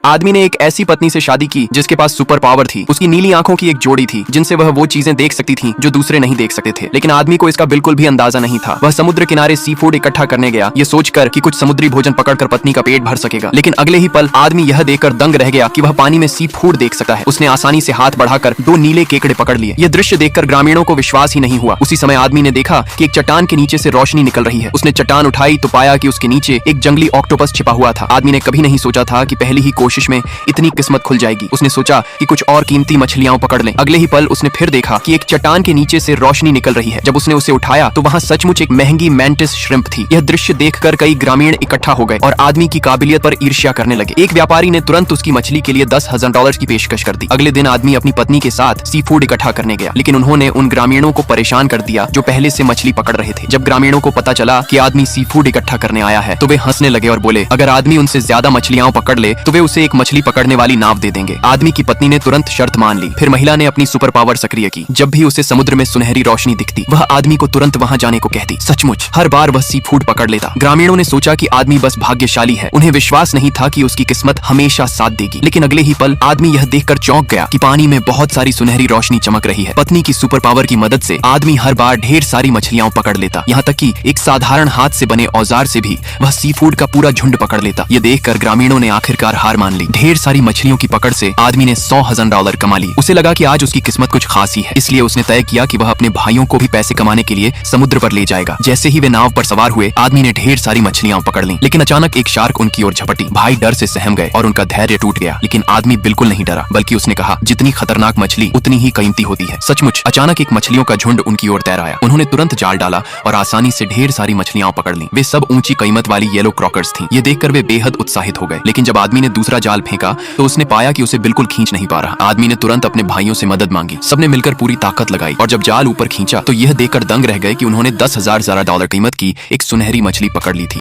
आदमी ने एक ऐसी पत्नी से शादी की जिसके पास सुपर पावर थी। उसकी नीली आंखों की एक जोड़ी थी जिनसे वह वो चीजें देख सकती थी जो दूसरे नहीं देख सकते थे। लेकिन आदमी को इसका बिल्कुल भी अंदाजा नहीं था। वह समुद्र किनारे सी फूड इकट्ठा करने गया, ये सोचकर कि कुछ समुद्री भोजन पकड़कर पत्नी का पेट भर सकेगा। लेकिन अगले ही पल आदमी यह देखकर दंग रह गया कि वह पानी में सी फूड देख सकता है। उसने आसानी से हाथ बढ़ाकर 2 नीले केकड़े पकड़ लिए। यह दृश्य देखकर ग्रामीणों को विश्वास ही नहीं हुआ। उसी समय आदमी ने देखा कि एक चट्टान के नीचे से रोशनी निकल रही है। उसने चट्टान उठाई तो पाया कि उसके नीचे एक जंगली ऑक्टोपस छिपा हुआ था। आदमी ने कभी नहीं सोचा था कि पहली ही कोशिश में इतनी किस्मत खुल जाएगी। उसने सोचा कि कुछ और कीमती मछलियां पकड़ लें। अगले ही पल उसने फिर देखा कि एक चट्टान के नीचे से रोशनी निकल रही है। जब उसने उसे उठाया तो वहां सचमुच एक महंगी मैंटिस श्रिम्प थी। यह दृश्य देखकर कई ग्रामीण इकट्ठा हो गए और आदमी की काबिलियत पर ईर्ष्या करने लगे। एक व्यापारी ने तुरंत उसकी मछली के लिए $10,000 की पेशकश कर दी। अगले दिन आदमी अपनी पत्नी के साथ सी फूड इकट्ठा करने गया, लेकिन उन्होंने उन ग्रामीणों को परेशान कर दिया जो पहले से मछली पकड़ रहे थे। जब ग्रामीणों को पता चला कि आदमी सी फूड इकट्ठा करने आया है तो वे हंसने लगे और बोले, अगर आदमी उनसे ज्यादा मछलियां पकड़ ले तो वे उसे एक मछली पकड़ने वाली नाव दे देंगे। आदमी की पत्नी ने तुरंत शर्त मान ली। फिर महिला ने अपनी सुपर पावर सक्रिय की। जब भी उसे समुद्र में सुनहरी रोशनी दिखती, वह आदमी को तुरंत वहां जाने को कहती। सचमुच हर बार वह सी फूड पकड़ लेता। ग्रामीणों ने सोचा कि आदमी बस भाग्यशाली है। उन्हें विश्वास नहीं था कि उसकी किस्मत हमेशा साथ देगी। लेकिन अगले ही पल आदमी यह देखकर चौंक गया कि पानी में बहुत सारी सुनहरी रोशनी चमक रही है। पत्नी की सुपर पावर की मदद से आदमी हर बार ढेर सारी मछलियां पकड़ लेता। यहाँ तक कि एक साधारण हाथ से बने औजार से भी वह सी फूड का पूरा झुंड पकड़ लेता। ये देखकर ग्रामीणों ने आखिरकार हार मान ली। ढेर सारी मछलियों की पकड़ से आदमी ने $100,000 कमा ली। उसे लगा कि आज उसकी किस्मत कुछ खास ही है, इसलिए उसने तय किया कि वह अपने भाइयों को भी पैसे कमाने के लिए समुद्र पर ले जाएगा। जैसे ही वे नाव पर सवार हुए, आदमी ने ढेर सारी मछलियां पकड़ ली। लेकिन अचानक एक शार्क उनकी ओर झपटी। भाई डर से सहम गए और उनका धैर्य टूट गया। लेकिन आदमी बिल्कुल नहीं डरा, बल्कि उसने कहा, जितनी खतरनाक मछली उतनी ही कीमती होती है। सचमुच अचानक एक मछलियों का झुंड उनकी ओर तैर आया। उन्होंने तुरंत जाल डाला और आसानी से ढेर सारी मछलियां पकड़ ली। वे सब ऊंची कीमत वाली येलो क्रॉकर्स थीं। ये देखकर वे बेहद उत्साहित हो गए। लेकिन जब आदमी ने दूसरा जाल फेंका तो उसने पाया कि उसे बिल्कुल खींच नहीं पा रहा। आदमी ने तुरंत अपने भाइयों से मदद मांगी। सबने मिलकर पूरी ताकत लगाई और जब जाल ऊपर खींचा तो यह देखकर दंग रह गए कि उन्होंने $10,000 कीमत की एक सुनहरी मछली पकड़ ली थी।